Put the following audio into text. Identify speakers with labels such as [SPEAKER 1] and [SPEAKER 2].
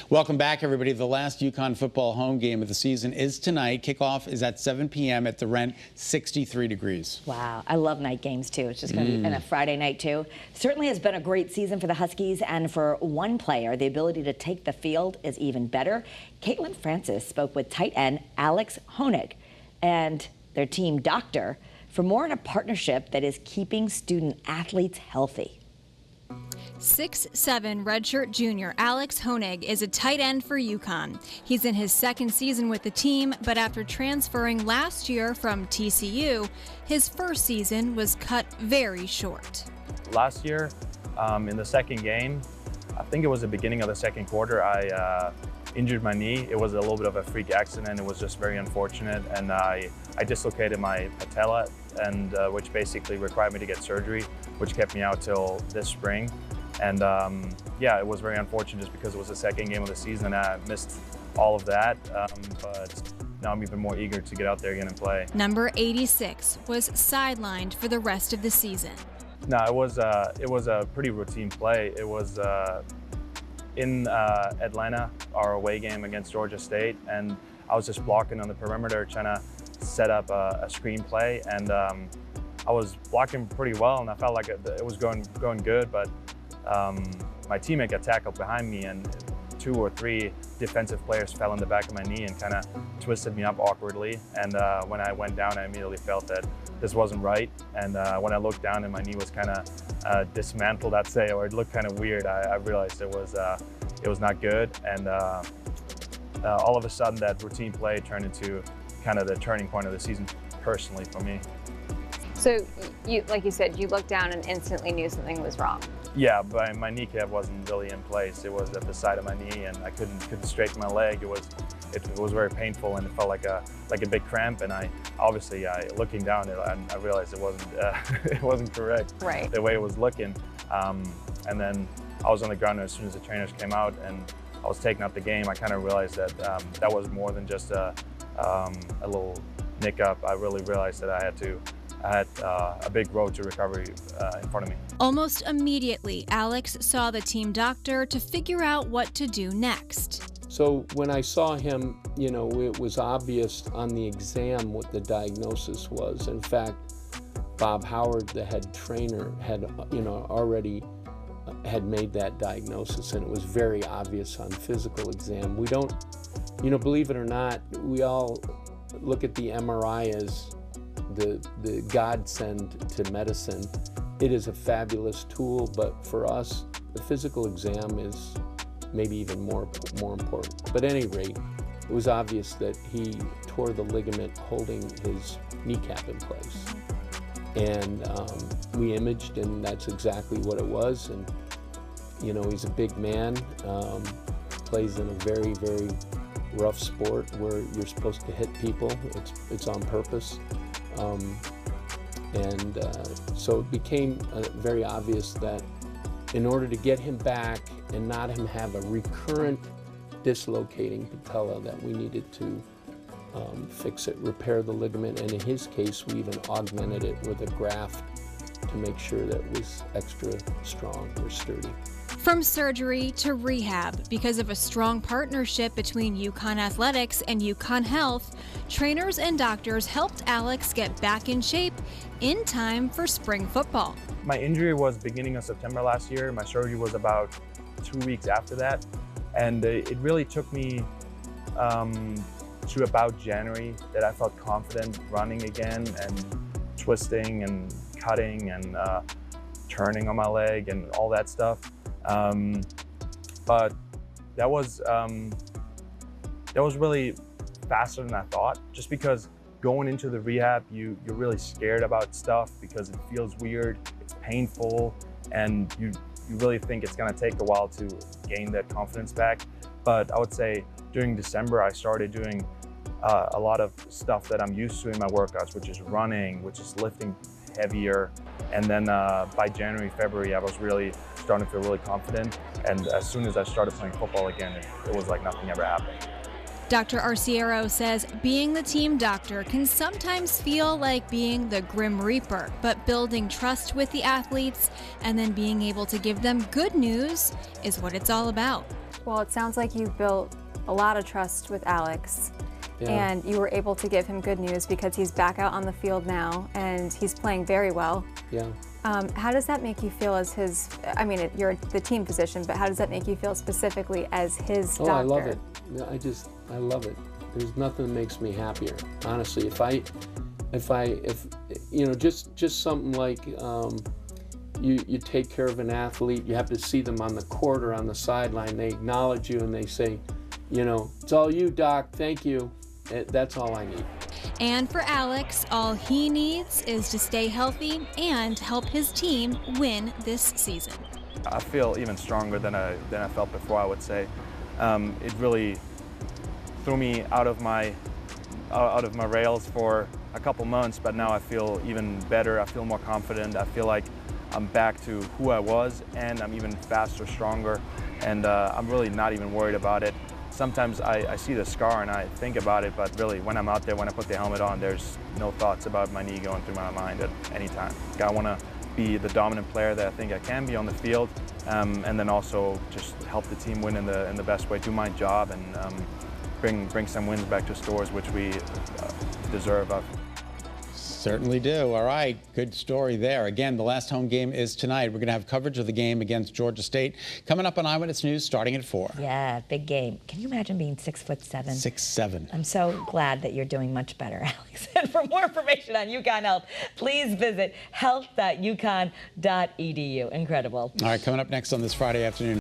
[SPEAKER 1] Welcome back, everybody. The last UConn football home game of the season is tonight. Kickoff is at 7 p.m. at the Rent, 63 degrees.
[SPEAKER 2] Wow, I love night games, too. It's just going to be, and a Friday night, too. Certainly has been a great season for the Huskies, and for one player, the ability to take the field is even better. Caitlin Francis spoke with tight end Alex Honig and their team doctor for more on a partnership that is keeping student athletes healthy.
[SPEAKER 3] 6'7" redshirt junior Alex Honig is a tight end for UConn. He's in his second season with the team, but after transferring last year from TCU, his first season was cut very short.
[SPEAKER 4] Last year, in the second game, I think it was the beginning of the second quarter, I injured my knee. It was a little bit of a freak accident. It was just very unfortunate, and I dislocated my patella, and which basically required me to get surgery, which kept me out till this spring. And yeah, it was very unfortunate just because it was the second game of the season and I missed all of that. But now I'm even more eager to get out there again and play.
[SPEAKER 3] Number 86 was sidelined for the rest of the season.
[SPEAKER 4] No, it was a pretty routine play. It was in Atlanta, our away game against Georgia State, and I was just blocking on the perimeter trying to set up a screen play, and I was blocking pretty well, and I felt like it was going good, but my teammate got tackled behind me, and 2 or 3 defensive players fell in the back of my knee and kind of twisted me up awkwardly. And when I went down, I immediately felt that this wasn't right. And when I looked down and my knee was kind of dismantled, I'd say, or it looked kind of weird, I realized it was not good. And all of a sudden, that routine play turned into kind of the turning point of the season personally for me.
[SPEAKER 5] So, like you said, you looked down and instantly knew something was wrong.
[SPEAKER 4] Yeah, but my kneecap wasn't really in place. It was at the side of my knee, and I couldn't straighten my leg. It was very painful, and it felt like a big cramp. And looking down, I realized it wasn't it wasn't correct.
[SPEAKER 5] Right.
[SPEAKER 4] The way it was looking, and then I was on the ground, and as soon as the trainers came out and I was taking out the game, I kind of realized that that was more than just a little nick up. I really realized that I had a big road to recovery in front of me.
[SPEAKER 3] Almost immediately, Alex saw the team doctor to figure out what to do next.
[SPEAKER 6] So when I saw him, it was obvious on the exam what the diagnosis was. In fact, Bob Howard, the head trainer, had already had made that diagnosis, and it was very obvious on physical exam. We don't, believe it or not, we all look at the MRI as the godsend to medicine. It is a fabulous tool, but for us, the physical exam is maybe even more important. But at any rate, it was obvious that he tore the ligament holding his kneecap in place. And we imaged, and that's exactly what it was. And he's a big man, plays in a very, very rough sport where you're supposed to hit people. It's on purpose. So it became very obvious that in order to get him back and not him have a recurrent dislocating patella, that we needed to fix it, repair the ligament, and in his case, we even augmented it with a graft to make sure that it was extra strong or sturdy.
[SPEAKER 3] From surgery to rehab, because of a strong partnership between UConn Athletics and UConn Health, trainers and doctors helped Alex get back in shape in time for spring football.
[SPEAKER 4] My injury was beginning of September last year. My surgery was about 2 weeks after that. And it really took me to about January that I felt confident running again and twisting and cutting and turning on my leg and all that stuff. But that was really faster than I thought, just because going into the rehab, you're really scared about stuff because it feels weird, it's painful, and you really think it's gonna take a while to gain that confidence back. But I would say during December, I started doing a lot of stuff that I'm used to in my workouts, which is running, which is lifting heavier. And then by January, February, I was really starting to feel really confident. And as soon as I started playing football again, it was like nothing ever happened.
[SPEAKER 3] Dr. Arciero says being the team doctor can sometimes feel like being the Grim Reaper, but building trust with the athletes and then being able to give them good news is what it's all about.
[SPEAKER 5] Well, it sounds like you built a lot of trust with Alex.
[SPEAKER 6] Yeah.
[SPEAKER 5] And you were able to give him good news because he's back out on the field now and he's playing very well.
[SPEAKER 6] Yeah.
[SPEAKER 5] How does that make you feel as his, I mean, you're the team physician, but how does that make you feel specifically as his doctor?
[SPEAKER 6] Oh, I love it. I love it. There's nothing that makes me happier, honestly. If you know, just something like you take care of an athlete, you have to see them on the court or on the sideline, they acknowledge you and they say, you know, it's all you, Doc, thank you. That's all I need.
[SPEAKER 3] And for Alex, all he needs is to stay healthy and help his team win this season.
[SPEAKER 4] I feel even stronger than I felt before, I would say. It really threw me out of my rails for a couple months, but now I feel even better. I feel more confident. I feel like I'm back to who I was, and I'm even faster, stronger, and I'm really not even worried about it. Sometimes I see the scar and I think about it, but really when I'm out there, when I put the helmet on, there's no thoughts about my knee going through my mind at any time. I want to be the dominant player that I think I can be on the field, and then also just help the team win in the best way, do my job, and bring some wins back to Stores, which we deserve of.
[SPEAKER 1] Certainly do. All right, good story there. Again, the last home game is tonight. We're going to have coverage of the game against Georgia State coming up on Eyewitness News starting at 4.
[SPEAKER 2] Yeah, big game. Can you imagine being 6'7"?
[SPEAKER 1] 6'7".
[SPEAKER 2] I'm so glad that you're doing much better, Alex. And for more information on UConn Health, please visit health.uconn.edu. Incredible.
[SPEAKER 1] All right, coming up next on this Friday afternoon.